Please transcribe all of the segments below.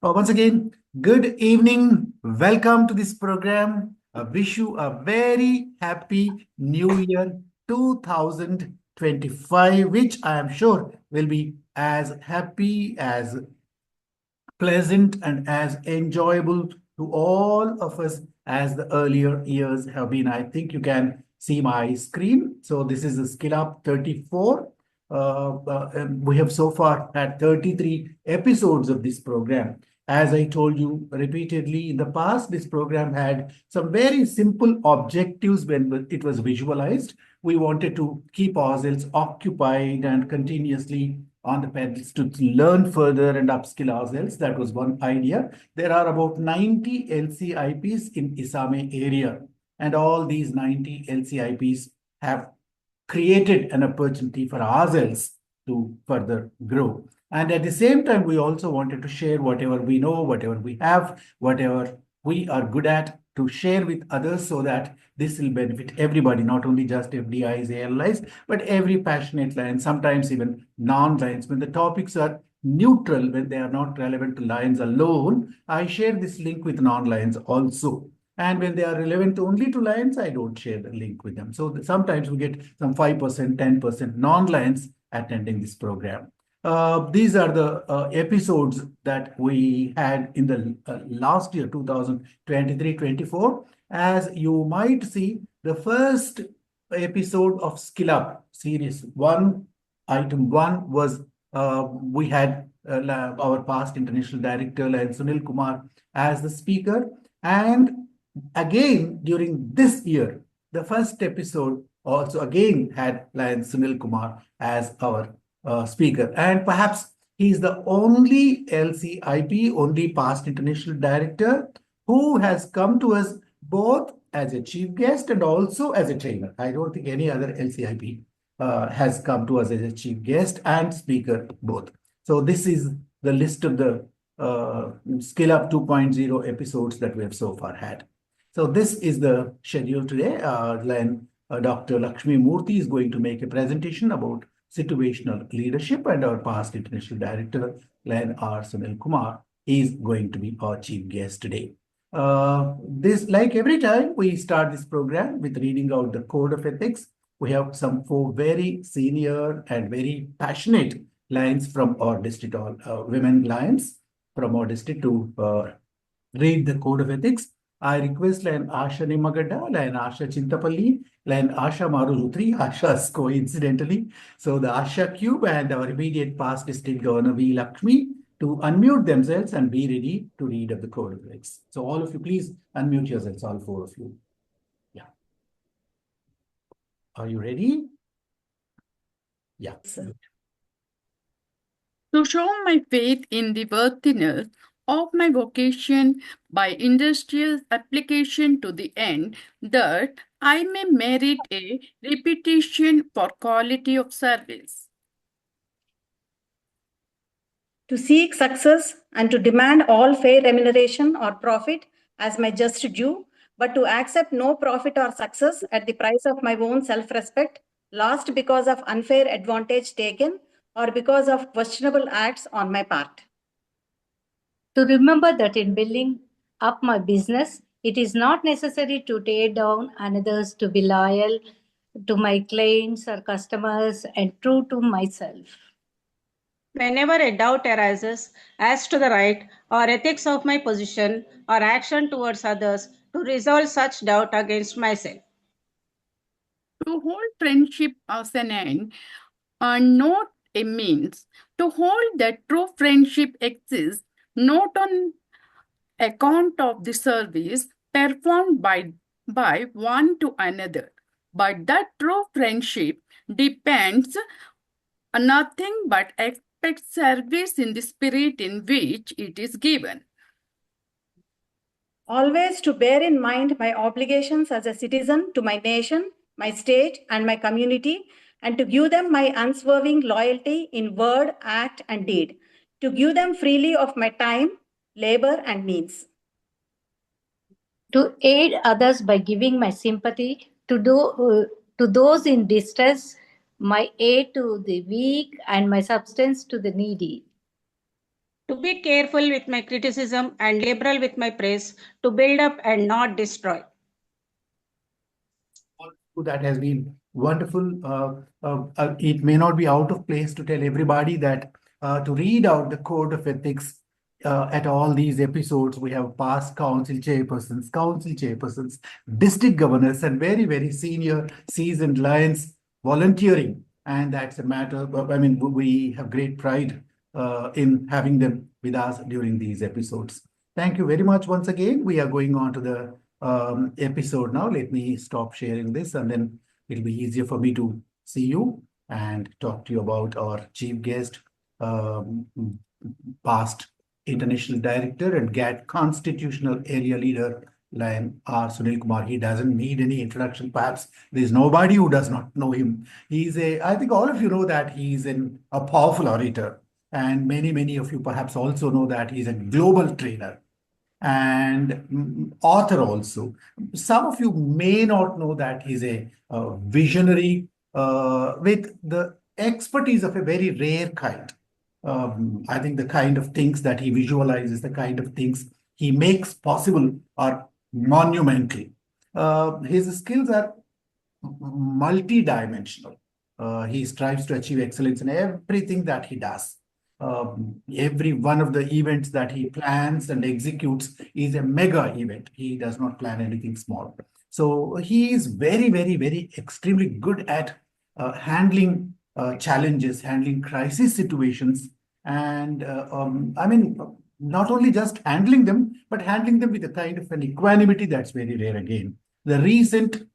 Once again, good evening. Welcome to this program. I wish you a very happy New Year 2025, which I am sure will be as happy, as pleasant, and as enjoyable to all of us as the earlier years have been. I think you can see my screen. So this is the SkillUP 34. And we have so far had 33 episodes of this program. As I told you repeatedly in the past, this program had some very simple objectives when it was visualized. We wanted to keep ourselves occupied and continuously on the pedals to learn further and upskill ourselves. That was one idea. There are about 90 LCIPs in Isame area, and all these 90 LCIPs have created an opportunity for ourselves to further grow. And at the same time, we also wanted to share whatever we know, whatever we have, whatever we are good at, to share with others so that this will benefit everybody, not only just FDIs, ALIs, but every passionate lion, sometimes even non-lions. When the topics are neutral, when they are not relevant to lions alone, I share this link with non-lions also. And when they are relevant only to lions, I don't share the link with them. So sometimes we get some 5%, 10% non-lions attending this program. These are the episodes that we had in the last year, 2023-24. As you might see, the first episode of SkillUP Series 1, Item 1 was we had our past international director, Sunil Kumar, as the speaker. And again, during this year, the first episode also again had Lion Sunil Kumar as our speaker. And perhaps he's the only LCIP, only past international director who has come to us both as a chief guest and also as a trainer. I don't think any other LCIP has come to us as a chief guest and speaker both. So this is the list of the SkillUP 2.0 episodes that we have so far had. So this is the schedule today. Then Dr. Lakshmi Murthy is going to make a presentation about situational leadership, and our past international director, Len R. Sunil Kumar, is going to be our chief guest today. Like every time, we start this program with reading out the code of ethics. We have some 4 very senior and very passionate lions from our district, women lions from our district to read the code of ethics. I request Line Asha Nimagada, Line Asha Chintapalli, Line Asha Maruju, 3 Ashas coincidentally. So the Asha Cube and our immediate past district governor V. Lakshmi to unmute themselves and be ready to read of the code of ethics. So all of you, please unmute yourselves, all 4 of you. Yeah. Are you ready? Yeah. To show my faith in the worthiness of my vocation by industrial application to the end, that I may merit a reputation for quality of service. To seek success and to demand all fair remuneration or profit as my just due, but to accept no profit or success at the price of my own self-respect, lost because of unfair advantage taken or because of questionable acts on my part. To remember that in building up my business, it is not necessary to tear down others, to be loyal to my clients or customers and true to myself. Whenever a doubt arises as to the right or ethics of my position or action towards others, to resolve such doubt against myself. To hold friendship as an end and not a means. To hold that true friendship exists not on account of the service performed by one to another, but that true friendship depends on nothing but expects service in the spirit in which it is given. Always to bear in mind my obligations as a citizen to my nation, my state, and my community, and to give them my unswerving loyalty in word, act, and deed, to give them freely of my time, labor, and means. To aid others by giving my sympathy to those in distress, my aid to the weak, and my substance to the needy. to be careful with my criticism and liberal with my praise, to build up and not destroy. That has been wonderful. It may not be out of place to tell everybody that to read out the code of ethics at all these episodes, we have past council chairpersons, district governors, and very, very senior seasoned lions volunteering. And that's a matter of, I mean, we have great pride in having them with us during these episodes. Thank you very much once again. We are going on to the episode now. Let me stop sharing this, and then it'll be easier for me to see you and talk to you about our chief guest, past international director and GAT constitutional area leader, Lion R. Sunil Kumar. He doesn't need any introduction. Perhaps there's nobody who does not know him. I think all of you know that he's a powerful orator. And many of you perhaps also know that he's a global trainer and author also. Some of you may not know that he's a visionary with the expertise of a very rare kind. I think the kind of things that he visualizes, the kind of things he makes possible are monumental. His skills are multi-dimensional. He strives to achieve excellence in everything that he does. Every one of the events that he plans and executes is a mega event. He does not plan anything small. So he is very extremely good at handling challenges, handling crisis situations, and I mean, not only just handling them, but handling them with a kind of an equanimity that's very rare again. The recent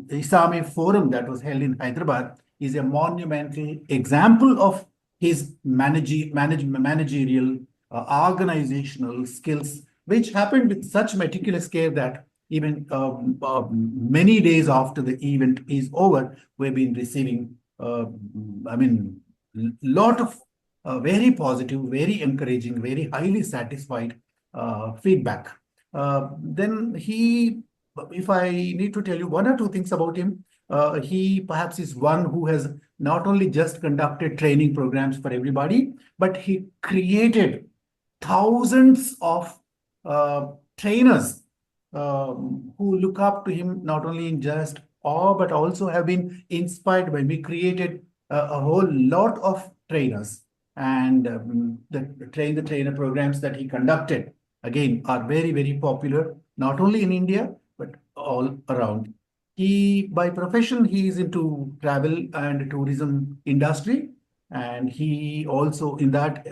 Islamic forum that was held in Hyderabad is a monumental example of his managerial, organizational skills, which happened with such meticulous care that even many days after the event is over, we've been receiving, lot of very positive, very encouraging, very highly satisfied feedback. Then if I need to tell you one or two things about him, he perhaps is one who has not only just conducted training programs for everybody, but he created thousands of trainers who look up to him not only in just awe, but also have been inspired by. We created a whole lot of trainers, and the trainer programs that he conducted, again, are very popular, not only in India, but all around. By profession, he is into travel and tourism industry, and he also in that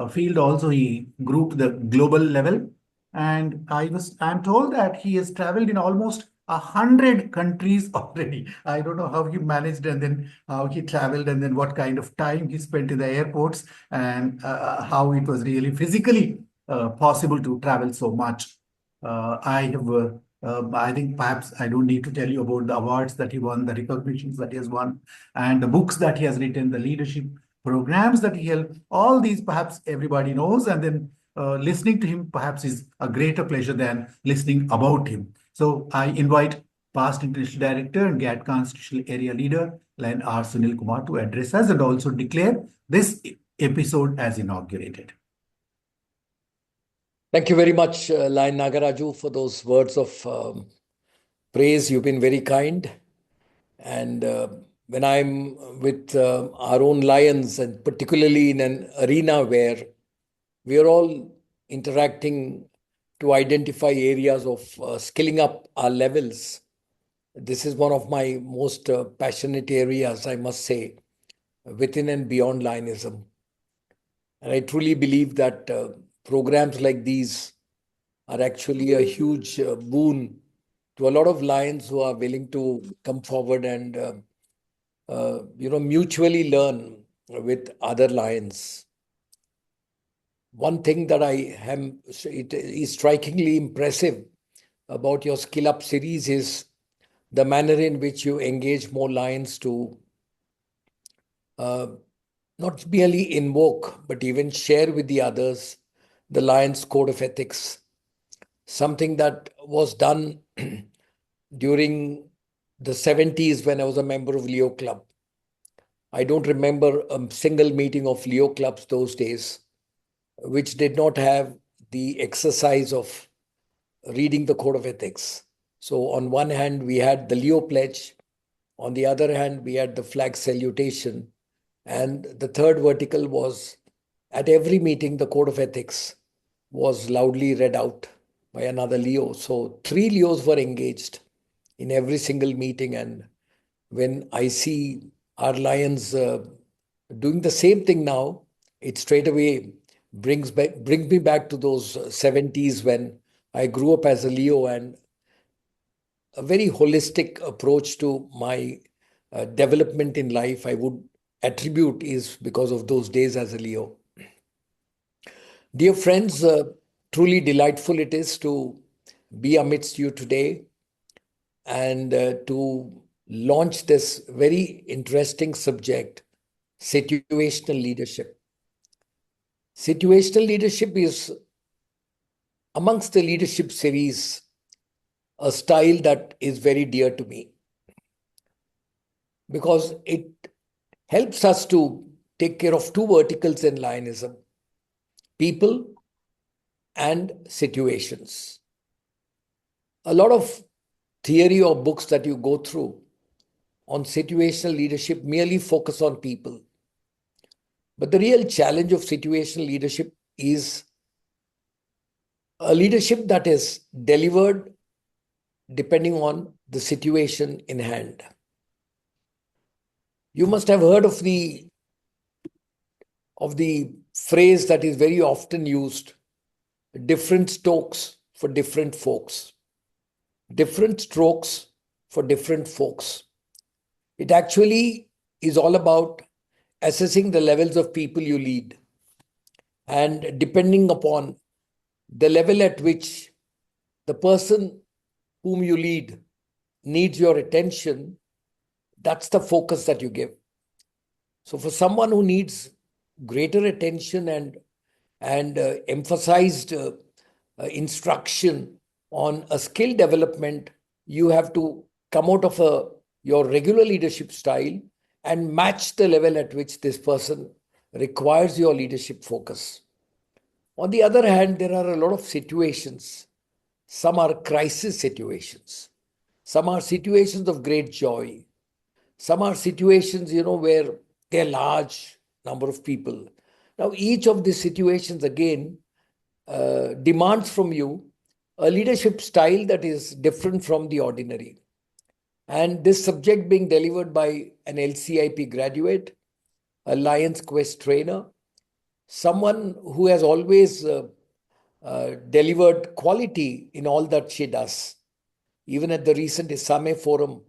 field also he grouped the global level. And I'm told that he has traveled in almost 100 countries already. I don't know how he managed, and then how he traveled, and then what kind of time he spent in the airports, and how it was really physically possible to travel so much. I think perhaps I don't need to tell you about the awards that he won, the recognitions that he has won, and the books that he has written, the leadership programs that he held. All these perhaps everybody knows, and then listening to him perhaps is a greater pleasure than listening about him. So I invite past international director and GAT constitutional area leader, Lion R. Sunil Kumar, to address us and also declare this episode as inaugurated. Thank you very much, Lion nagaRAJU, for those words of praise. You've been very kind. And when I'm with our own lions, and particularly in an arena where we are all interacting to identify areas of skilling up our levels, this is one of my most passionate areas, I must say, within and beyond Lionism. And I truly believe that programs like these are actually a huge boon to a lot of lions who are willing to come forward and mutually learn with other lions. One thing that it is strikingly impressive about your SkillUP series is the manner in which you engage more lions to not merely invoke, but even share with the others the Lions Code of Ethics, something that was done during the 70s when I was a member of Leo Club. I don't remember a single meeting of Leo clubs those days which did not have the exercise of reading the code of ethics. So on one hand, we had the Leo pledge. On the other hand, we had the flag salutation. And the third vertical was at every meeting, the code of ethics was loudly read out by another Leo. So 3 Leos were engaged in every single meeting. And when I see our Lions doing the same thing now, it straight away brings me back to those 70s when I grew up as a Leo, and a very holistic approach to my development in life I would attribute is because of those days as a Leo. Dear friends, truly delightful it is to be amidst you today and to launch this very interesting subject, situational leadership. Situational leadership is amongst the leadership series a style that is very dear to me because it helps us to take care of 2 verticals in Lionism: people and situations. A lot of theory or books that you go through on situational leadership merely focus on people. But the real challenge of situational leadership is a leadership that is delivered depending on the situation in hand. You must have heard of the phrase that is very often used: different strokes for different folks. Different strokes for different folks. It actually is all about assessing the levels of people you lead. And depending upon the level at which the person whom you lead needs your attention, that's the focus that you give. So for someone who needs greater attention and emphasized instruction on a skill development, you have to come out of your regular leadership style and match the level at which this person requires your leadership focus. On the other hand, there are a lot of situations. Some are crisis situations. Some are situations of great joy. Some are situations, where there are large number of people. Now, each of these situations, again, demands from you a leadership style that is different from the ordinary. And this subject being delivered by an LCIP graduate, a Lions Quest trainer, someone who has always delivered quality in all that she does. Even at the recent Isame forum,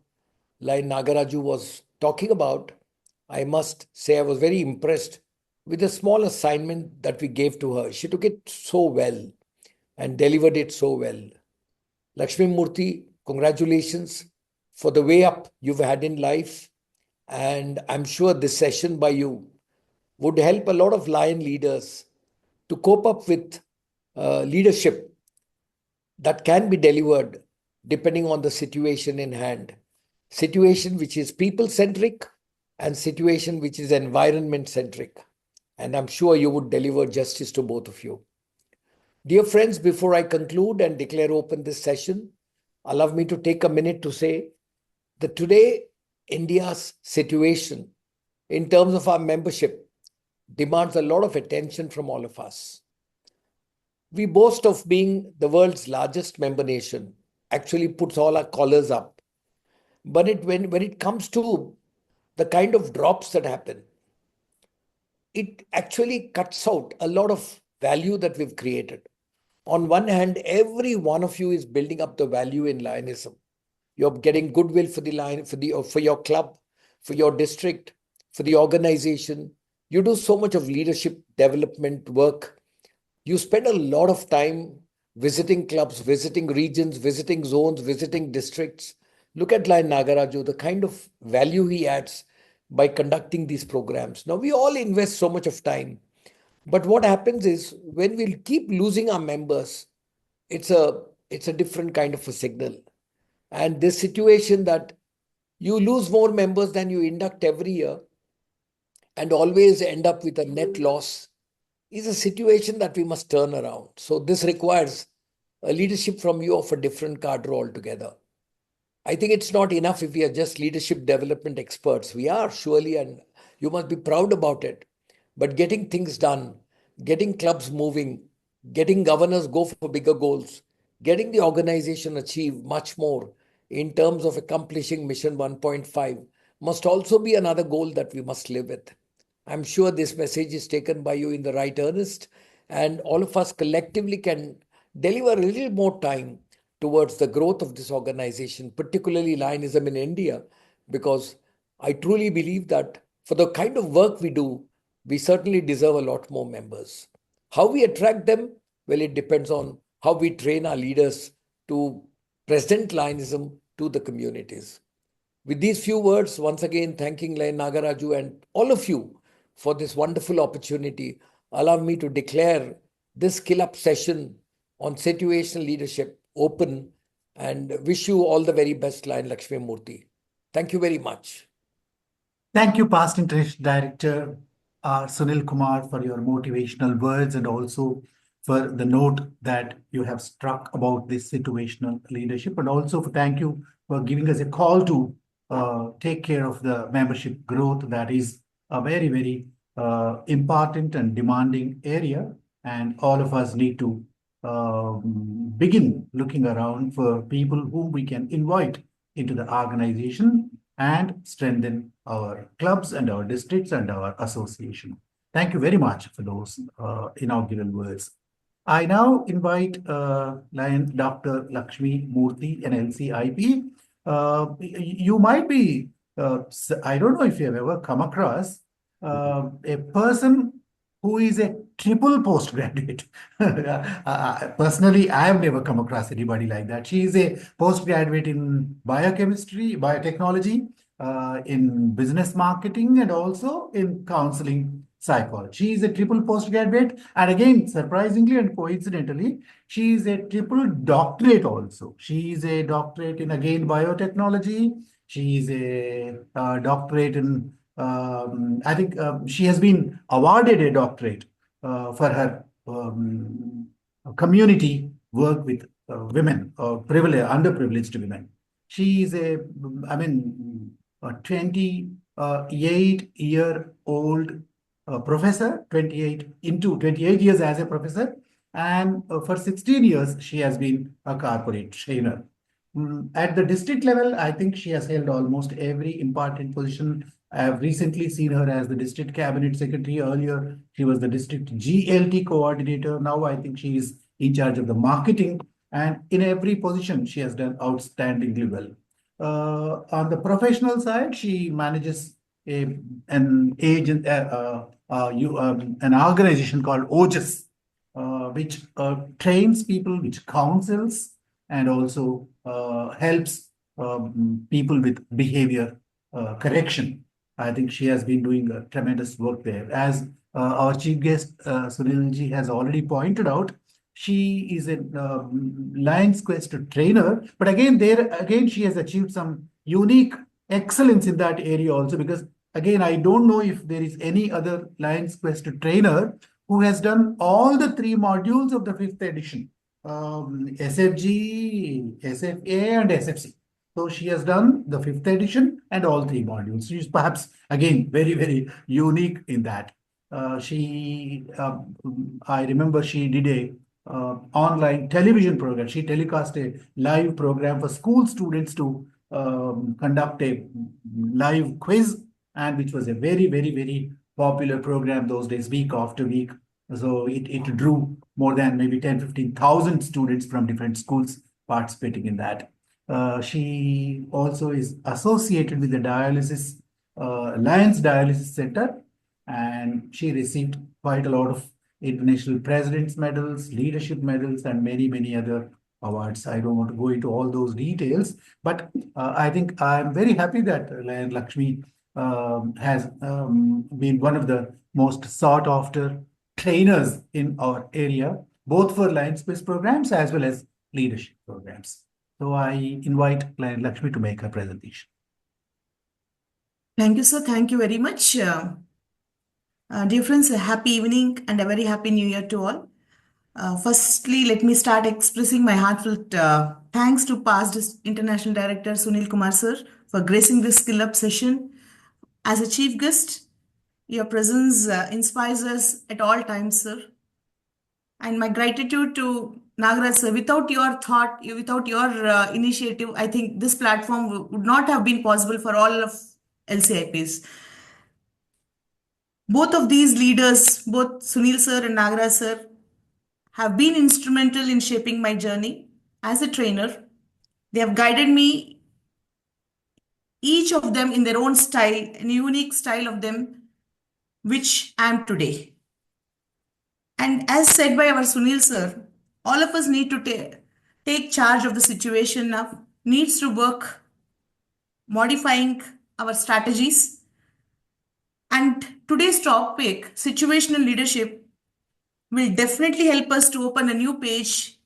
like nagaRAJU was talking about, I must say I was very impressed with the small assignment that we gave to her. She took it so well and delivered it so well. Lakshmi Murthy, congratulations for the way up you've had in life. And I'm sure this session by you would help a lot of Lion leaders to cope up with leadership that can be delivered depending on the situation in hand. Situation which is people-centric and situation which is environment-centric. And I'm sure you would deliver justice to both of you. Dear friends, before I conclude and declare open this session, allow me to take a minute to say that today India's situation in terms of our membership demands a lot of attention from all of us. We boast of being the world's largest member nation, actually puts all our collars up. But when it comes to the kind of drops that happen, it actually cuts out a lot of value that we've created. On one hand, every one of you is building up the value in Lionism. You're getting goodwill for the Lion, for your club, for your district, for the organization. You do so much of leadership development work. You spend a lot of time visiting clubs, visiting regions, visiting zones, visiting districts. Look at Lion nagaRAJU, the kind of value he adds by conducting these programs. Now, we all invest so much of time. But what happens is when we keep losing our members, it's a different kind of a signal. And this situation that you lose more members than you induct every year and always end up with a net loss is a situation that we must turn around. So this requires a leadership from you of a different cadre altogether. I think it's not enough if we are just leadership development experts. We are surely, and you must be proud about it. But getting things done, getting clubs moving, getting governors go for bigger goals, getting the organization achieve much more in terms of accomplishing Mission 1.5 must also be another goal that we must live with. I'm sure this message is taken by you in the right earnest, and all of us collectively can deliver a little more time towards the growth of this organization, particularly Lionism in India, because I truly believe that for the kind of work we do, we certainly deserve a lot more members. How we attract them? Well, it depends on how we train our leaders to present Lionism to the communities. With these few words, once again, thanking nagaRAJU and all of you for this wonderful opportunity, allow me to declare this SkillUP session on situational leadership open and wish you all the very best, Lakshmi Murthy. Thank you very much. Thank you, Past International Director Sunil Kumar, for your motivational words and also for the note that you have struck about this situational leadership, and also thank you for giving us a call to take care of the membership growth. That is a very, very important and demanding area, and all of us need to begin looking around for people whom we can invite into the organization and strengthen our clubs and our districts and our association. Thank you very much for those inaugural words. I now invite Dr. Lakshmi Murthy, an LCIP. You might be, I don't know if you have ever come across a person who is a triple postgraduate. Personally, I have never come across anybody like that. She is a postgraduate in biochemistry, biotechnology, in business marketing, and also in counseling psychology. She is a triple postgraduate. And again, surprisingly and coincidentally, she is a triple doctorate also. She is a doctorate in, again, biotechnology. She is a doctorate in I think she has been awarded a doctorate for her community work with women, underprivileged women. She is a 28-year-old professor, 28 years as a professor, and for 16 years she has been a corporate trainer. At the district level, I think she has held almost every important position. I have recently seen her as the district cabinet secretary. Earlier, she was the district GLT coordinator. Now, I think she is in charge of the marketing. And in every position, she has done outstandingly well. On the professional side, she manages an organization called OJUS, which trains people, which counsels, and also helps people with behavior correction. I think she has been doing tremendous work there. As our chief guest, Sunilji, has already pointed out, she is a Lions Quest trainer. But again, she has achieved some unique excellence in that area also, because again, I don't know if there is any other Lions Quest trainer who has done all the 3 modules of the 5th edition. SFG, SFA, and SFC. So she has done the 5th edition and all 3 modules. She is perhaps, again, very, very unique in that. I remember she did a online television program. She telecast a live program for school students to conduct a live quiz, and which was a very, very, very popular program those days, week after week. So it drew more than maybe 10,000-15,000 students from different schools participating in that. She also is associated with the Lions Dialysis Center, and she received quite a lot of international president's medals, leadership medals, and many, many other awards. I don't want to go into all those details, but I think I'm very happy that Lakshmi has been one of the most sought after trainers in our area, both for Lions Quest programs as well as leadership programs. So I invite Lakshmi to make her presentation. Thank you, sir. Thank you very much. Dear friends, a happy evening and a very happy new year to all. Firstly, let me start expressing my heartfelt thanks to past International Director Sunil Kumar sir for gracing this SkillUP session. As a chief guest, your presence inspires us at all times, sir. And my gratitude to nagaRAJU sir. Without your thought, without your initiative, I think this platform would not have been possible for all of LCIPs. Both of these leaders, both Sunil sir and nagaRAJU sir, have been instrumental in shaping my journey as a trainer. They have guided me, each of them in their own style, a unique style of them, which I am today. And as said by our Sunil sir, all of us need to take charge of the situation now, needs to work modifying our strategies. And today's topic, situational leadership, will definitely help us to open a new page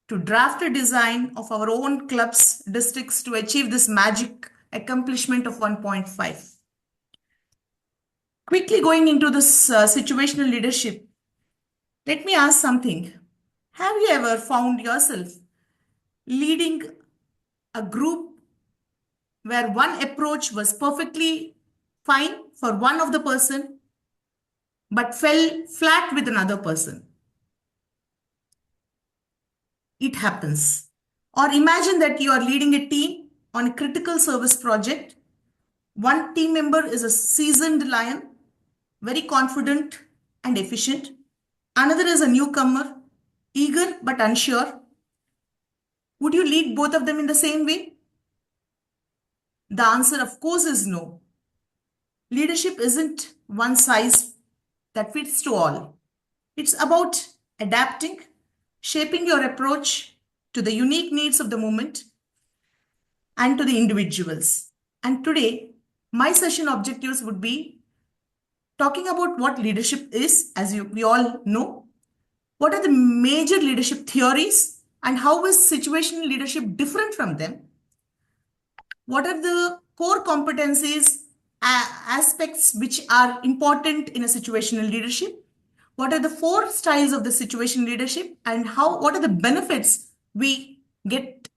to draft a design of our own clubs, districts to achieve this magic accomplishment of 1.5. Quickly going into this situational leadership, let me ask something. Have you ever found yourself leading a group where one approach was perfectly fine for one of the person but fell flat with another person? It happens. Or imagine that you are leading a team on a critical service project. One team member is a seasoned lion, very confident and efficient. Another is a newcomer, eager but unsure. Would you lead both of them in the same way? The answer, of course, is no. Leadership isn't one size that fits to all. It's about adapting, shaping your approach to the unique needs of the moment and to the individuals. And today, my session objectives would be talking about what leadership is, as we all know. What are the major leadership theories and how is situational leadership different from them? What are the core competencies, aspects which are important in a situational leadership? What are the 4 styles of the situational leadership and what are the benefits we get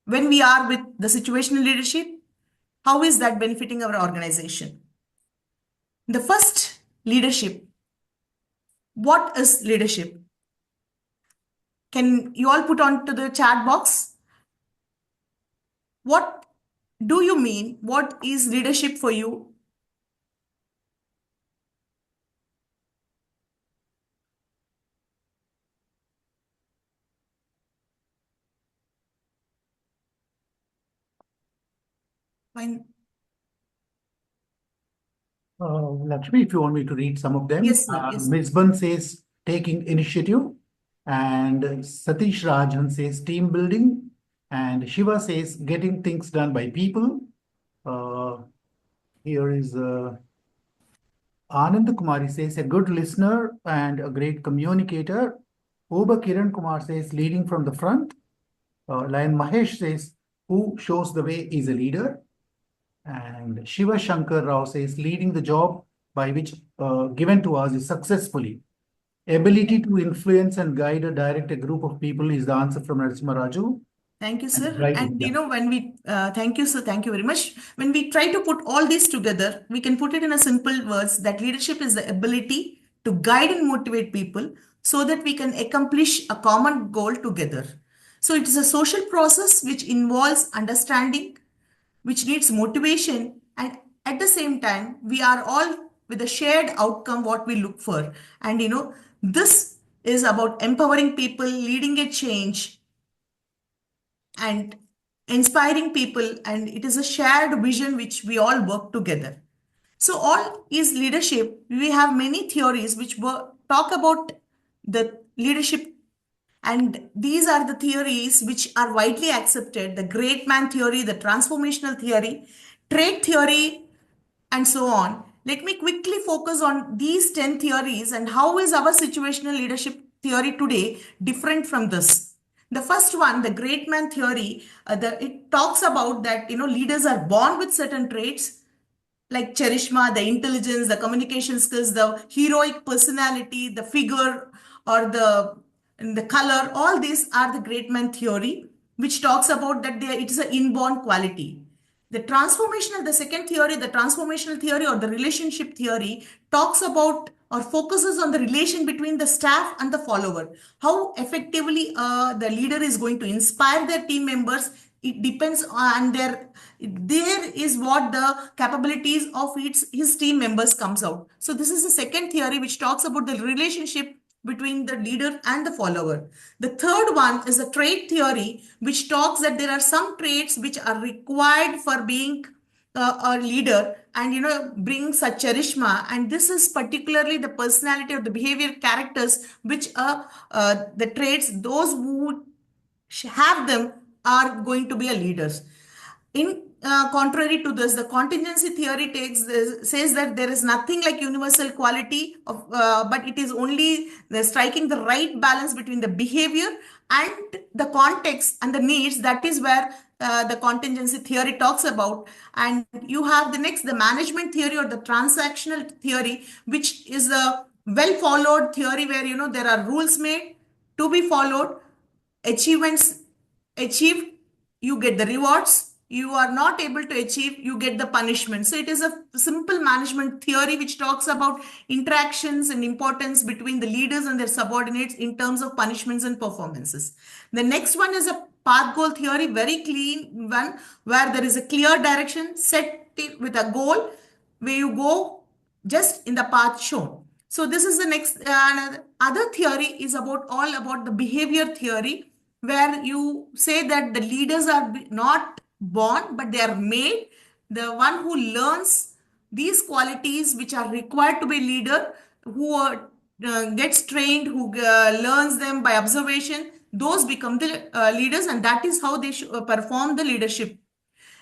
when we are with the situational leadership? How is that benefiting our organization? The first, leadership. What is leadership? Can you all put onto the chat box? What do you mean? What is leadership for you? Fine. Lakshmi, if you want me to read some of them. Yes, sir. Yes, sir. Misban says taking initiative, and Satish Rajan says team building, and Shiva says getting things done by people. Here is Anand Kumari says a good listener and a great communicator. Oba Kiran Kumar says leading from the front. Lion Mahesh says who shows the way is a leader. And Shiva Shankar Rao says leading the job by which given to us is successfully. Ability to influence and guide or direct a group of people is the answer from nagaRAJU. Thank you, sir. Right, And yeah. when we, thank you, sir. Thank you very much. When we try to put all these together, we can put it in a simple words that leadership is the ability to guide and motivate people so that we can accomplish a common goal together. So it is a social process which involves understanding, which needs motivation, and at the same time, we are all with a shared outcome what we look for. And this is about empowering people, leading a change, and inspiring people, and it is a shared vision which we all work together. So all is leadership. We have many theories which talk about the leadership, and these are the theories which are widely accepted: the great man theory, the transformational theory, trait theory, and so on. Let me quickly focus on these 10 theories and how is our situational leadership theory today different from this. The first one, the great man theory, it talks about that leaders are born with certain traits like charisma, the intelligence, the communication skills, the heroic personality, the figure, or the color. All these are the great man theory, which talks about that it is an inborn quality. The second theory, the transformational theory or the relationship theory, talks about or focuses on the relation between the staff and the follower. How effectively the leader is going to inspire their team members. It depends on there is what the capabilities of his team members comes out. So this is the second theory which talks about the relationship between the leader and the follower. The third one is a trait theory, which talks that there are some traits which are required for being a leader and bring such charisma, and this is particularly the personality or the behavior characters which the traits those who have them are going to be a leaders. In contrary to this, the contingency theory says that there is nothing like universal quality of, but it is only striking the right balance between the behavior and the context and the needs. That is where the contingency theory talks about. And you have the management theory or the transactional theory, which is a well followed theory where there are rules made to be followed, achievements achieved, you get the rewards. You are not able to achieve, you get the punishment. So it is a simple management theory which talks about interactions and importance between the leaders and their subordinates in terms of punishments and performances. The next one is a path goal theory, very clean one, where there is a clear direction set with a goal where you go just in the path shown. So this is the next. Other theory is all about the behavior theory, where you say that the leaders are not born, but they are made. The one who learns these qualities which are required to be leader, who gets trained, who learns them by observation, those become the leaders, and that is how they perform the leadership.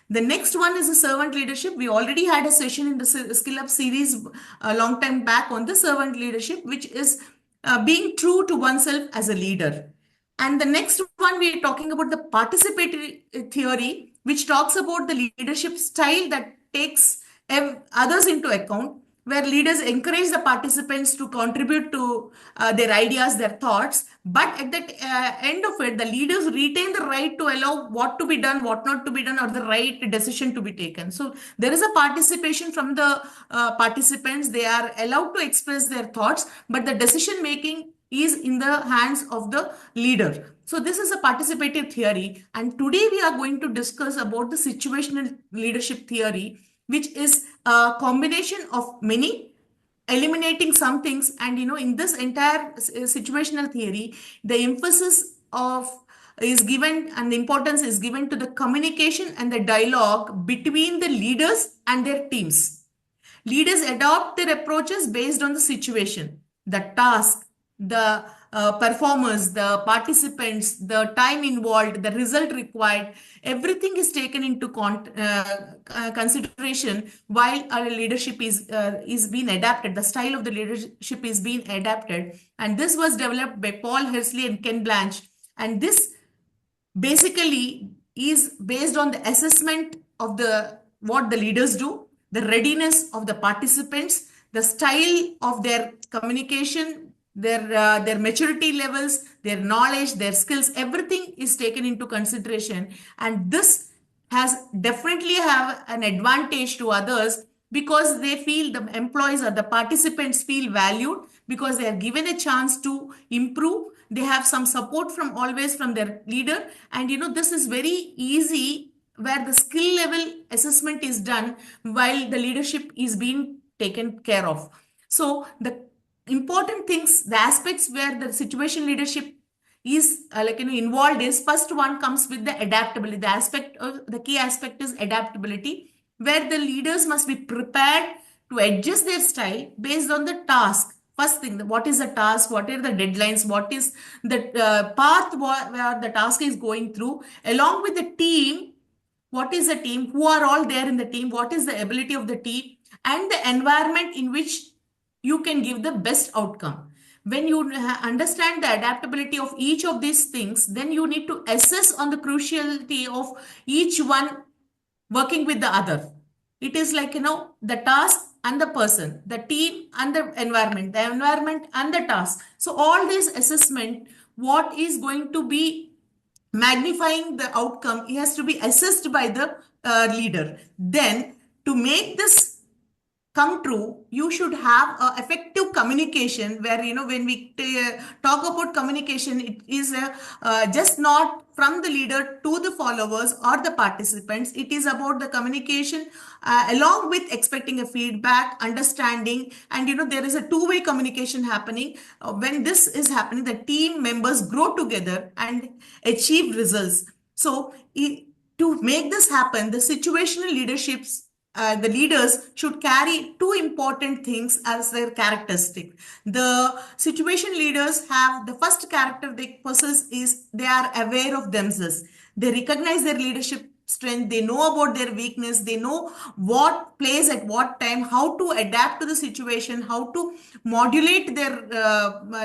The next one is the servant leadership. We already had a session in the SkillUP series a long time back on the servant leadership, which is being true to oneself as a leader. And the next one, we are talking about the participatory theory, which talks about the leadership style that takes others into account, where leaders encourage the participants to contribute to their ideas, their thoughts. But at the end of it, the leaders retain the right to allow what to be done, what not to be done, or the right decision to be taken. So there is a participation from the participants. They are allowed to express their thoughts, but the decision making is in the hands of the leader. So this is a participative theory. And today we are going to discuss about the situational leadership theory, which is a combination of many, eliminating some things. And in this entire situational theory, the emphasis is given and the importance is given to the communication and the dialogue between the leaders and their teams. Leaders adopt their approaches based on the situation, the task, the performers, the participants, the time involved, the result required. Everything is taken into consideration while our leadership is being adapted. The style of the leadership is being adapted, and this was developed by Paul Hersley and Ken Blanche. And this basically is based on the assessment of what the leaders do, the readiness of the participants, the style of their communication, their maturity levels, their knowledge, their skills. Everything is taken into consideration, and this has definitely have an advantage to others, because they feel, the employees or the participants feel valued, because they are given a chance to improve. They have some support always from their leader. And this is very easy, where the skill level assessment is done while the leadership is being taken care of. So the important things, the aspects where the situation leadership is involved is, first one comes with the adaptability. The key aspect is adaptability, where the leaders must be prepared to adjust their style based on the task. First thing, what is the task? What are the deadlines? What is the path where the task is going through? Along with the team, what is the team? Who are all there in the team? What is the ability of the team? And the environment in which you can give the best outcome. When you understand the adaptability of each of these things, then you need to assess on the cruciality of each one working with the other. It is like, the task and the person, the team and the environment and the task. So all this assessment, what is going to be magnifying the outcome, it has to be assessed by the leader. Then to make this come true, you should have effective communication where, when we talk about communication, it is just not from the leader to the followers or the participants. It is about the communication along with expecting a feedback, understanding, and there is a two-way communication happening. When this is happening, the team members grow together and achieve results. So to make this happen, the situational leaderships, the leaders should carry two important things as their characteristic. The situation leaders have the first character they possess is they are aware of themselves. They recognize their leadership strength, they know about their weakness, they know what plays at what time, how to adapt to the situation, how to modulate their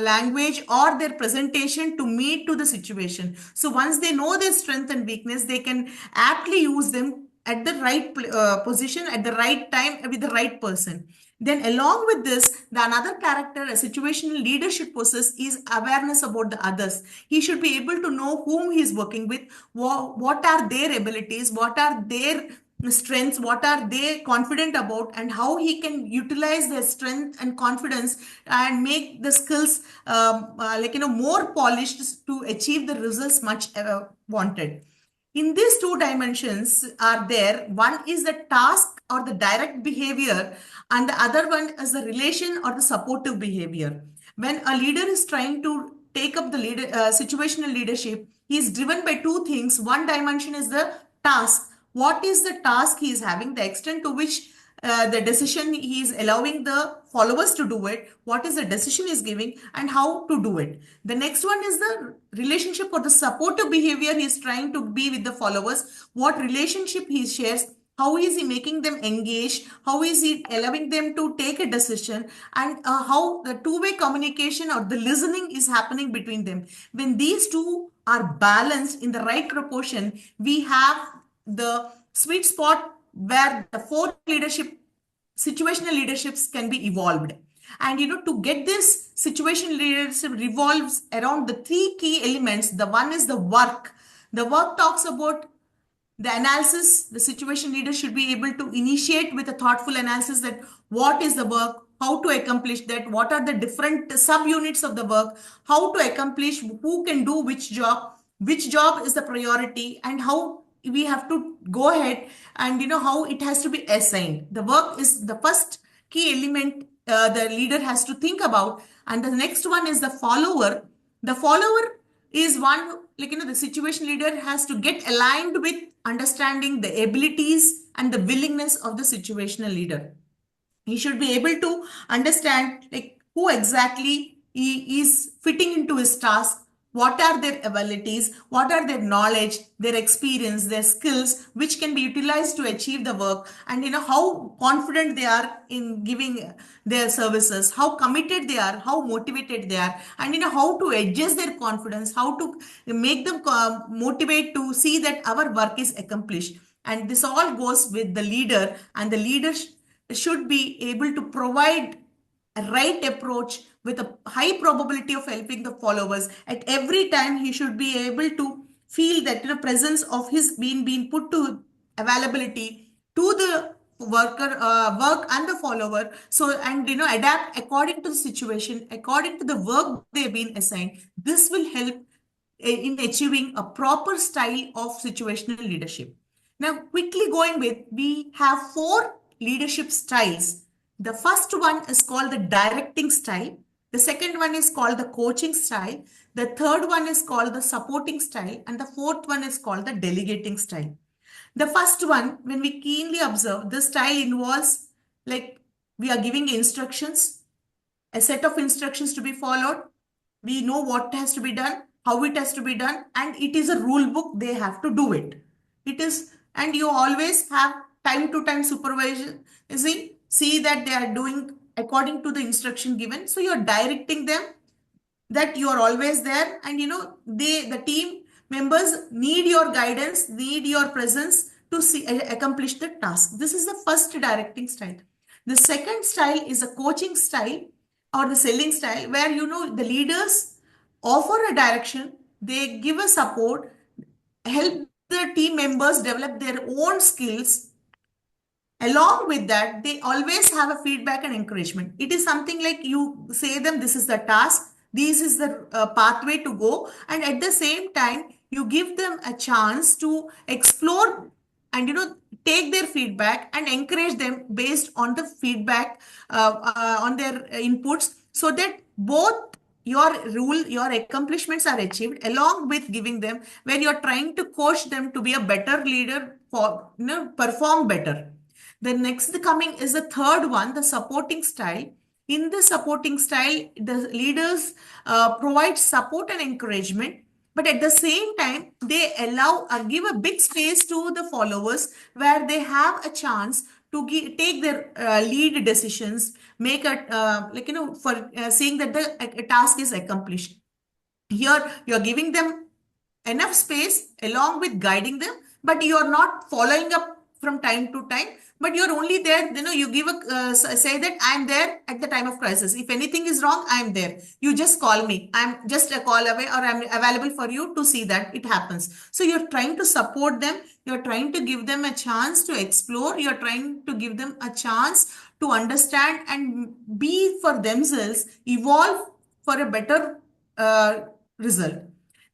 language or their presentation to meet to the situation. So once they know their strength and weakness, they can aptly use them at the right position at the right time with the right person. Then along with this, the another character a situational leader should possess is awareness about the others. He should be able to know whom he is working with, what are their abilities, what are their strengths, what are they confident about, and how he can utilize their strength and confidence and make the skills more polished to achieve the results much wanted. In these two dimensions are there. One is the task or the direct behavior, and the other one is the relation or the supportive behavior. When a leader is trying to take up the situational leadership, he is driven by two things. One dimension is the task. What is the task he is having, the extent to which the decision he is allowing the followers to do it, what is the decision he is giving, and how to do it. The next one is the relationship or the supportive behavior he is trying to be with the followers, what relationship he shares, how is he making them engage, how is he allowing them to take a decision, and how the two-way communication or the listening is happening between them. When these two are balanced in the right proportion, we have the sweet spot where the four leadership situational leaderships can be evolved. And to get this situational leadership revolves around the three key elements. The one is the work. The work talks about the analysis. The situation leader should be able to initiate with a thoughtful analysis that what is the work, how to accomplish that, what are the different subunits of the work, how to accomplish, who can do which job is the priority, and how we have to go ahead, and how it has to be assigned. The work is the first key element the leader has to think about. And the next one is the follower. The follower is one, the situation leader has to get aligned with understanding the abilities and the willingness of the situational leader. He should be able to understand who exactly he is fitting into his task, what are their abilities, what are their knowledge, their experience, their skills, which can be utilized to achieve the work, and how confident they are in giving their services, how committed they are, how motivated they are, and how to adjust their confidence, how to make them motivate to see that our work is accomplished. And this all goes with the leader, and the leader should be able to provide a right approach with a high probability of helping the followers. At every time, he should be able to feel that presence of his being put to availability to the work and the follower. So, and adapt according to the situation, according to the work they've been assigned. This will help in achieving a proper style of situational leadership. Now, quickly going with, we have four leadership styles. The first one is called the directing style. The second one is called the coaching style. The third one is called the supporting style. And the fourth one is called the delegating style. The first one, when we keenly observe, this style involves we are giving instructions, a set of instructions to be followed. We know what has to be done, how it has to be done, and it is a rule book. They have to do it. It is, and you always have time to time supervision. See that they are doing according to the instruction given. So you're directing them, that you are always there, and the team members need your guidance, need your presence to accomplish the task. This is the first directing style. The second style is a coaching style or the selling style, where the leaders offer a direction, they give a support, help the team members develop their own skills. Along with that, they always have a feedback and encouragement. It is something like you say them, this is the task, this is the pathway to go, and at the same time, you give them a chance to explore and take their feedback and encourage them based on the feedback on their inputs, so that both your accomplishments are achieved, along with giving them, where you're trying to coach them to be a better leader, for perform better. The next coming is the third one, the supporting style. In the supporting style, the leaders provide support and encouragement, but at the same time, they allow give a big space to the followers, where they have a chance to take their lead decisions, make a for seeing that the task is accomplished. Here, you're giving them enough space along with guiding them, but you're not following up from time to time, but you're only there, you give a say that I'm there at the time of crisis. If anything is wrong, I'm there. You just call me. I'm just a call away, or I'm available for you to see that it happens. So you're trying to support them. You're trying to give them a chance to explore. You're trying to give them a chance to understand and be for themselves, evolve for a better result.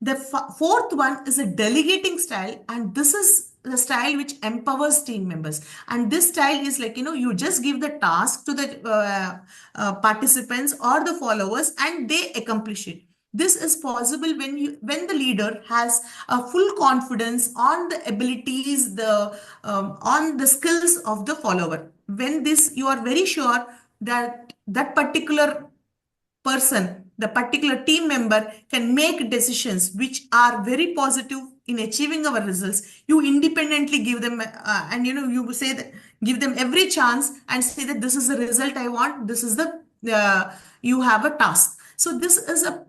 The fourth one is a delegating style, and this is the style which empowers team members. And this style is like, you just give the task to the participants or the followers, and they accomplish it. This is possible when the leader has a full confidence on the abilities, on the skills of the follower. When you are very sure that that particular person, the particular team member can make decisions which are very positive in achieving our results, you independently give them and you say that, give them every chance and say that this is the result I want, this is the you have a task. So this is a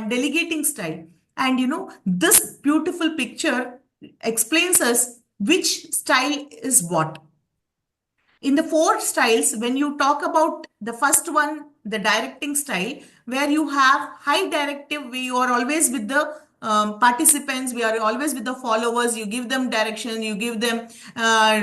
delegating style. And this beautiful picture explains us which style is what. In the four styles, when you talk about the first one, the directing style, where you have high directive, we are always with the participants, we are always with the followers, you give them direction, you give them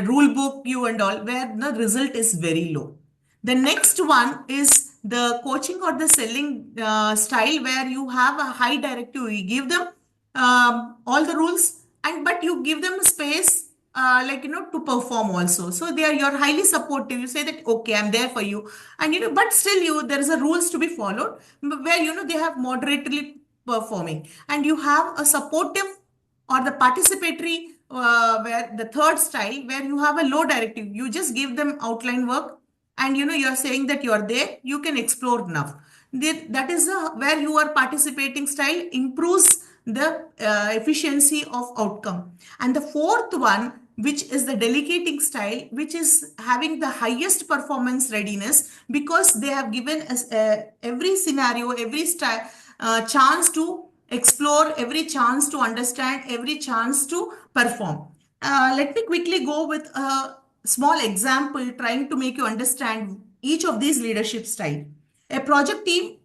rule book, you and all, where the result is very low. The next one is the coaching or the selling style, where you have a high directive, you give them all the rules, but you give them space to perform also. So you're highly supportive. You say that, okay, I'm there for you. And but still there is a rules to be followed, where they have moderately performing. And you have a supportive or the participatory where the third style, where you have a low directive. You just give them outline work, and you're saying that you are there, you can explore enough. That is where your participating style improves the efficiency of outcome. And the fourth one, which is the delegating style, which is having the highest performance readiness, because they have given us every scenario, every chance to explore, every chance to understand, every chance to perform. Let me quickly go with a small example, trying to make you understand each of these leadership style. A project team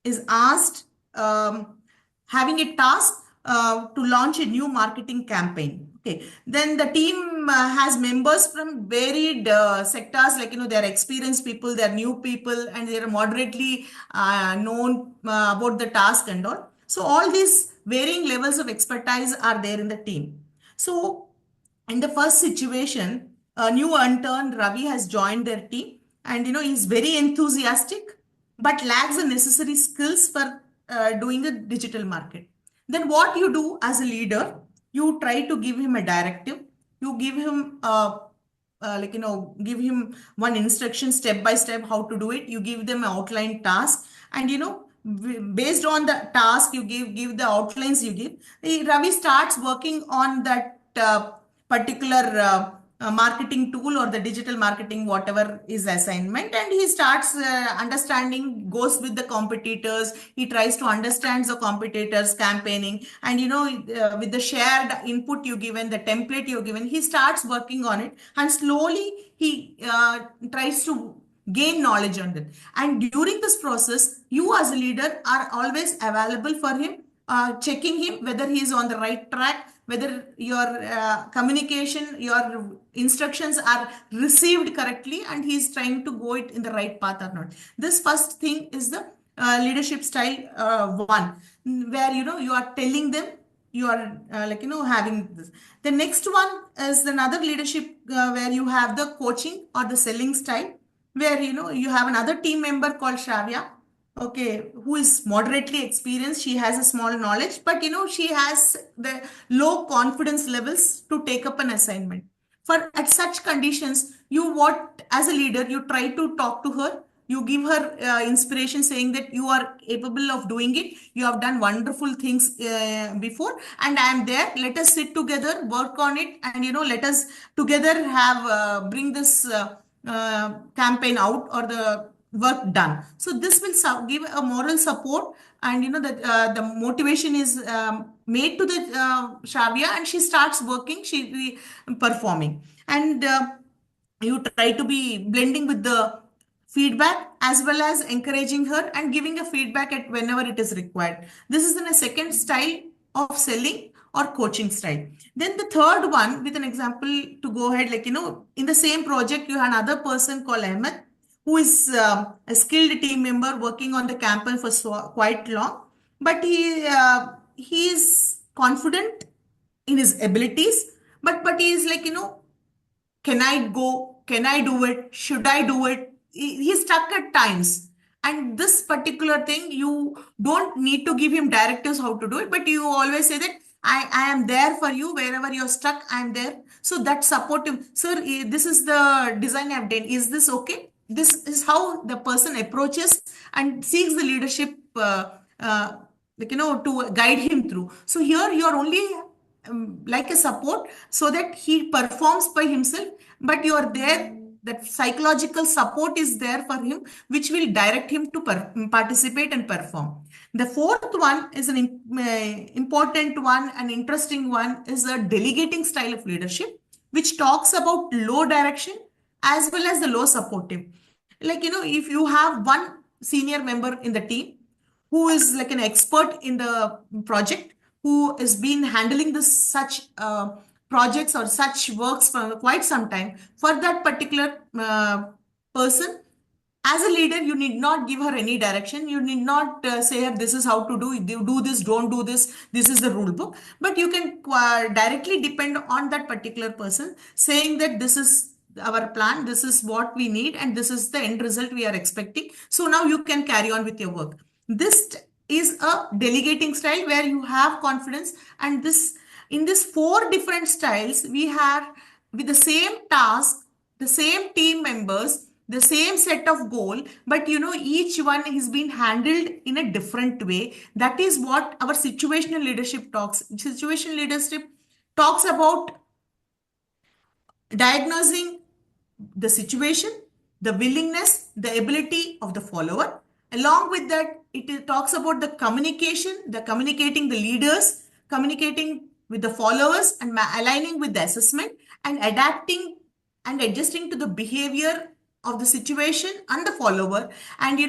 is asked, having a task to launch a new marketing campaign. Okay, then the team has members from varied sectors, like they're experienced people, they're new people, and they're moderately known about the task and all. So all these varying levels of expertise are there in the team. So in the first situation, a new intern Ravi has joined their team, and he's very enthusiastic but lacks the necessary skills for doing the digital market. Then what you do as a leader, you try to give him a directive, you give him give him one instruction step by step how to do it, you give them an outline task, and based on the task you give the outlines you give, Ravi starts working on that particular marketing tool or the digital marketing, whatever is assignment, and he starts understanding, goes with the competitors. He tries to understand the competitors campaigning, and with the shared input you given, the template you given, he starts working on it, and slowly he tries to gain knowledge on it. And during this process, you as a leader are always available for him, checking him whether he is on the right track, whether your communication, your instructions are received correctly, and he is trying to go it in the right path or not. This first thing is the leadership style one, where you are telling them, you are having this. The next one is another leadership where you have the coaching or the selling style, where you have another team member called Shravya, okay, who is moderately experienced. She has a small knowledge, but she has the low confidence levels to take up an assignment. For at such conditions, what as a leader, you try to talk to her, you give her inspiration, saying that you are capable of doing it, you have done wonderful things before, and I am there, let us sit together, work on it, and let us together have bring this campaign out or the work done. So this will give a moral support, and that the motivation is made to the Shravya, and she starts working, she be performing, and you try to be blending with the feedback as well as encouraging her and giving a feedback at whenever it is required. This is in a second style of selling or coaching style. Then the third one, with an example to go ahead, in the same project, you have another person called Ahmed, who is a skilled team member working on the campaign for quite long, but he is confident in his abilities, but he is can I go? Can I do it? Should I do it? He's stuck at times. And this particular thing, you don't need to give him directives how to do it, but you always say that I am there for you wherever you're stuck. I'm there. So that supportive, sir, this is the design I've done. Is this okay? This is how the person approaches and seeks the leadership, to guide him through. So here you're only like a support so that he performs by himself, but you are there, that psychological support is there for him, which will direct him to participate and perform. The fourth one is an important one, an interesting one, is a delegating style of leadership, which talks about low direction as well as the low supportive. If you have one senior member in the team who is like an expert in the project, who has been handling this such projects or such works for quite some time, for that particular person, as a leader, you need not give her any direction. You need not say her, this is how to do this, don't do this, this is the rule book. But you can directly depend on that particular person, saying that this is our plan, this is what we need, and this is the end result we are expecting. So now you can carry on with your work. This is a delegating style where you have confidence, and in this four different styles, we have with the same task, the same team members, the same set of goal, but each one is being handled in a different way. That is what our situational leadership talks. Situational leadership talks about diagnosing the situation, the willingness, the ability of the follower. Along with that, it talks about the communication, the communicating the leaders, communicating with the followers, and aligning with the assessment, and adapting and adjusting to the behavior of the situation and the follower. And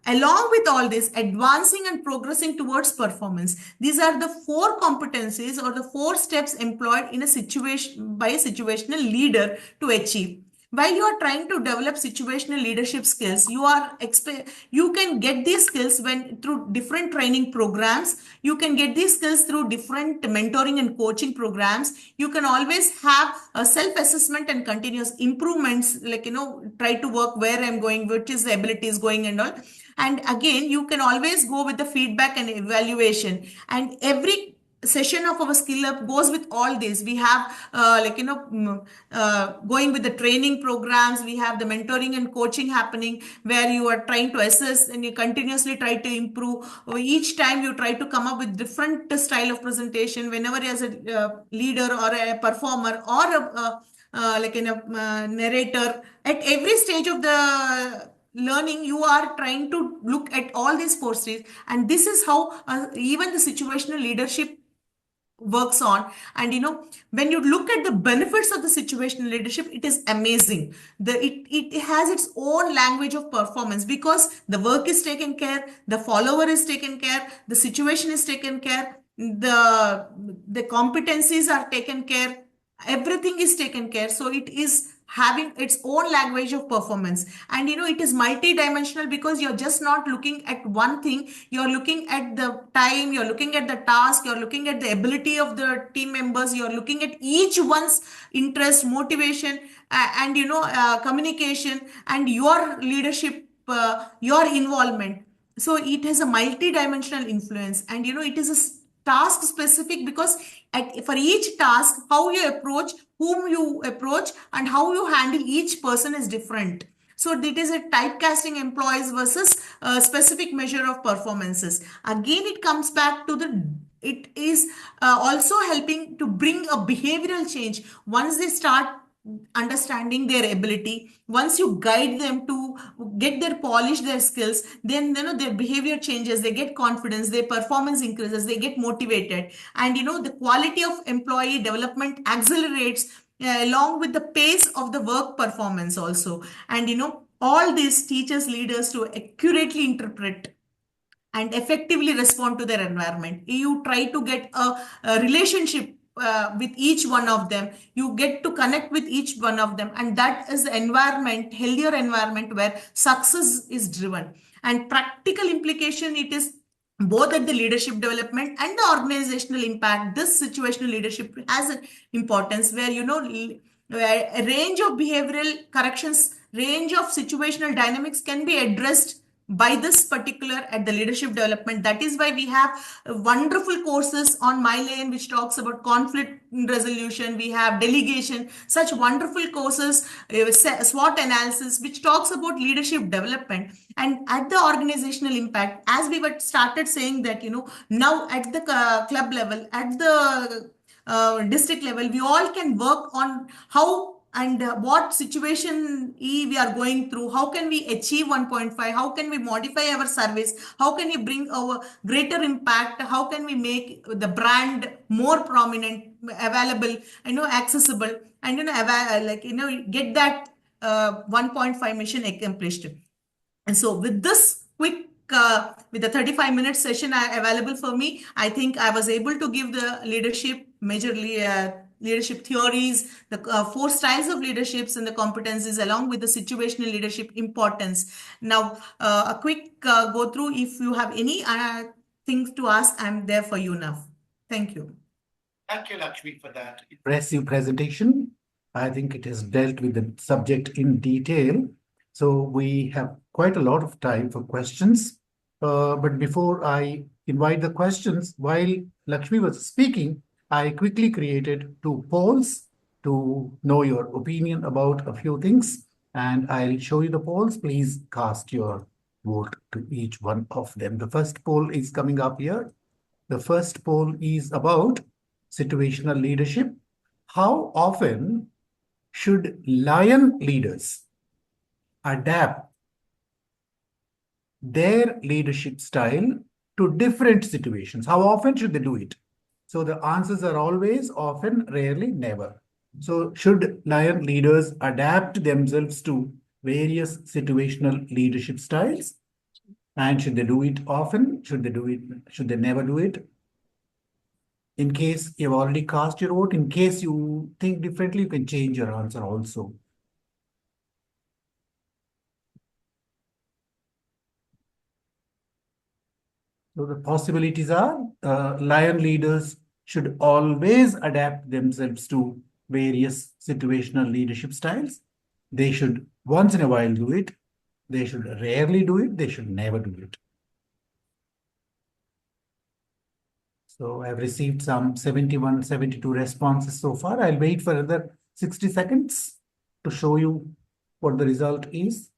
along with all this, advancing and progressing towards performance. These are the four competencies or the four steps employed in a situation by a situational leader to achieve. While you are trying to develop situational leadership skills, you can get these skills through different training programs. You can get these skills through different mentoring and coaching programs. You can always have a self-assessment and continuous improvements, try to work where I'm going, which is the abilities going and all. And again, you can always go with the feedback and evaluation. And every session of our SkillUP goes with all this. We have going with the training programs, we have the mentoring and coaching happening, where you are trying to assess and you continuously try to improve. Each time you try to come up with different style of presentation. Whenever as a leader or a performer or like in a narrator. At every stage of the learning, you are trying to look at all these four stages, and this is how even the situational leadership works on. And when you look at the benefits of the situational leadership, it is amazing. It has its own language of performance, because the work is taken care, the follower is taken care, the situation is taken care, the competencies are taken care, everything is taken care. So it is having its own language of performance. And it is multi-dimensional, because you're just not looking at one thing, you're looking at the time, you're looking at the task, you're looking at the ability of the team members, you're looking at each one's interest, motivation, and communication, and your leadership, your involvement. So it has a multi-dimensional influence. And it is a task specific, because for each task, how you approach, whom you approach, and how you handle each person is different. So it is a typecasting employees versus a specific measure of performances. Again, it comes back to it is also helping to bring a behavioral change. Once they start understanding their ability, once you guide them to get their polish their skills, then their behavior changes, they get confidence, their performance increases, they get motivated, and the quality of employee development accelerates along with the pace of the work performance also. And all this teaches leaders to accurately interpret and effectively respond to their environment. You try to get a relationship with each one of them, you get to connect with each one of them, and that is the environment, healthier environment, where success is driven. And practical implication, it is both at the leadership development and the organizational impact. This situational leadership has an importance, where where a range of behavioral corrections, range of situational dynamics can be addressed by this particular at the leadership development. That is why we have wonderful courses on my lane, which talks about conflict resolution. We have delegation, such wonderful courses, SWOT analysis, which talks about leadership development. And at the organizational impact, as we were started saying that, now at the club level, at the district level, we all can work on how and what situation we are going through, how can we achieve 1.5, how can we modify our service, how can we bring our greater impact, how can we make the brand more prominent, available, accessible, and get that 1.5 mission accomplished. And so with this quick, with the 35-minute session available for me, I think I was able to give the leadership, majorly leadership theories, the 4 styles of leaderships and the competencies, along with the situational leadership importance. Now, a quick go through. If you have any things to ask, I'm there for you now. Thank you. Thank you, Lakshmi, for that impressive presentation. I think it has dealt with the subject in detail. So we have quite a lot of time for questions. But before I invite the questions, while Lakshmi was speaking, I quickly created 2 polls to know your opinion about a few things. And I'll show you the polls. Please cast your vote to each one of them. The first poll is coming up here. The first poll is about situational leadership. How often should lion leaders adapt their leadership style to different situations? How often should they do it? So the answers are always, often, rarely, never. So should lion leaders adapt themselves to various situational leadership styles? And should they do it often? Should they do it? Should they never do it? In case you've already cast your vote, in case you think differently, you can change your answer also. So the possibilities are lion leaders should always adapt themselves to various situational leadership styles. They should once in a while do it. They should rarely do it. They should never do it. So I've received some 71, 72 responses so far. I'll wait for another 60 seconds to show you what the result is.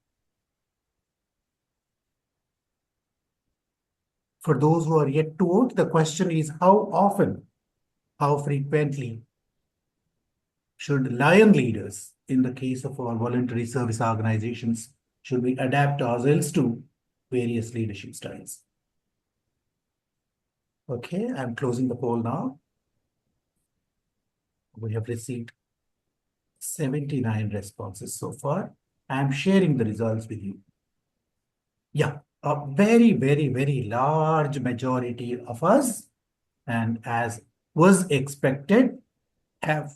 For those who are yet to vote, the question is how often, how frequently should lion leaders, in the case of our voluntary service organizations, should we adapt ourselves to various leadership styles? Okay, I'm closing the poll now. We have received 79 responses so far. I'm sharing the results with you. Yeah, a very, very, very large majority of us, and as was expected, have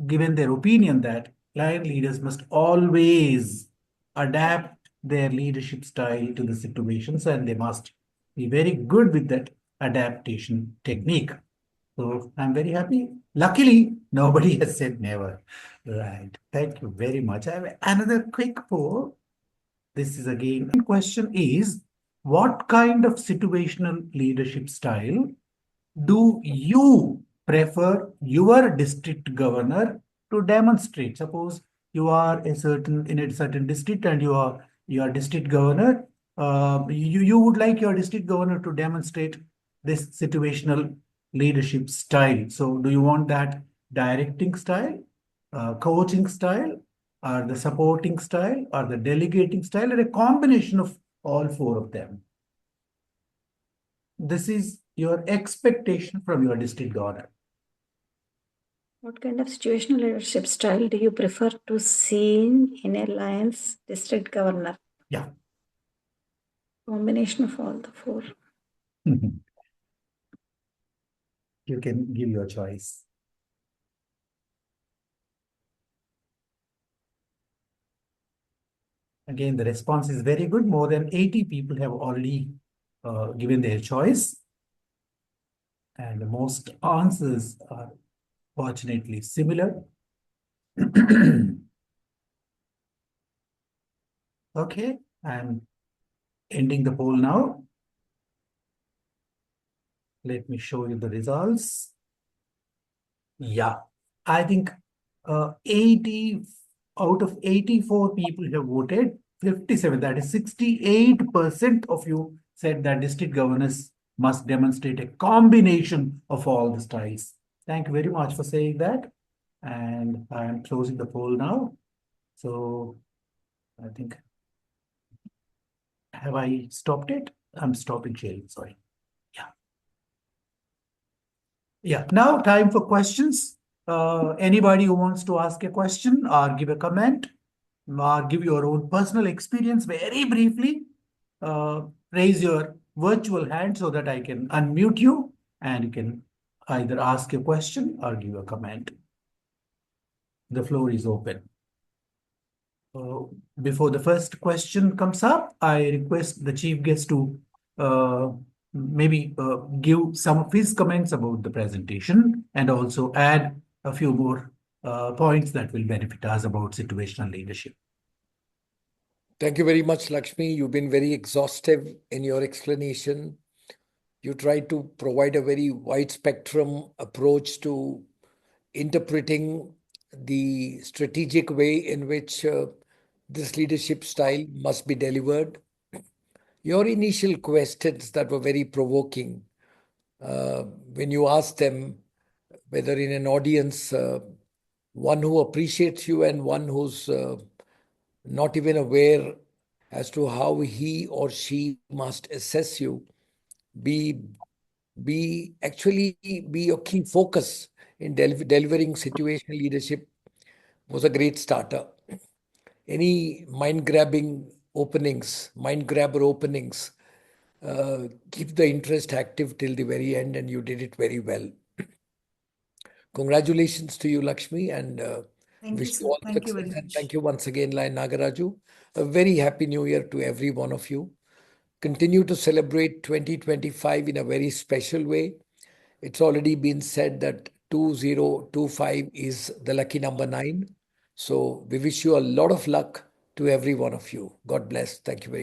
given their opinion that lion leaders must always adapt their leadership style to the situations, and they must be very good with that adaptation technique. So I'm very happy. Luckily, nobody has said never. Right. Thank you very much. I have another quick poll. This is again, question is, what kind of situational leadership style do you prefer your district governor to demonstrate? Suppose you are in a certain district and your district governor, you would like your district governor to demonstrate this situational leadership style. So do you want that directing style, coaching style, or the supporting style, or the delegating style, or a combination of all four of them? This is your expectation from your district governor. What kind of situational leadership style do you prefer to see in a Lion's district governor? Yeah. Combination of all the four. You can give your choice. Again, the response is very good. More than 80 people have already given their choice. And the most answers are fortunately similar. Okay, I'm ending the poll now. Let me show you the results. Yeah, I think 80 out of 84 people have voted, 57, that is 68% of you said that district governors must demonstrate a combination of all the styles. Thank you very much for saying that. And I'm closing the poll now. So I think, have I stopped it? I'm stopping sharing, sorry. Yeah. Yeah, now time for questions. Anybody who wants to ask a question or give a comment or give your own personal experience very briefly, raise your virtual hand so that I can unmute you and you can either ask a question or give a comment. The floor is open. Before the first question comes up, I request the chief guest to maybe give some of his comments about the presentation and also add a few more points that will benefit us about situational leadership. Thank you very much, Lakshmi. You've been very exhaustive in your explanation. You tried to provide a very wide spectrum approach to interpreting the strategic way in which this leadership style must be delivered. Your initial questions that were very provoking, when you asked them whether in an audience, one who appreciates you and one who's not even aware as to how he or she must assess you, be your key focus in delivering situational leadership was a great starter. Any mind grabber openings, keep the interest active till the very end, and you did it very well. Congratulations to you, Lakshmi, and wish you all success. And thank you once again, nagaRAJU. A very happy new year to every one of you. Continue to celebrate 2025 in a very special way. It's already been said that 2025 is the lucky number 9. So we wish you a lot of luck to every one of you. God bless. Thank you very much.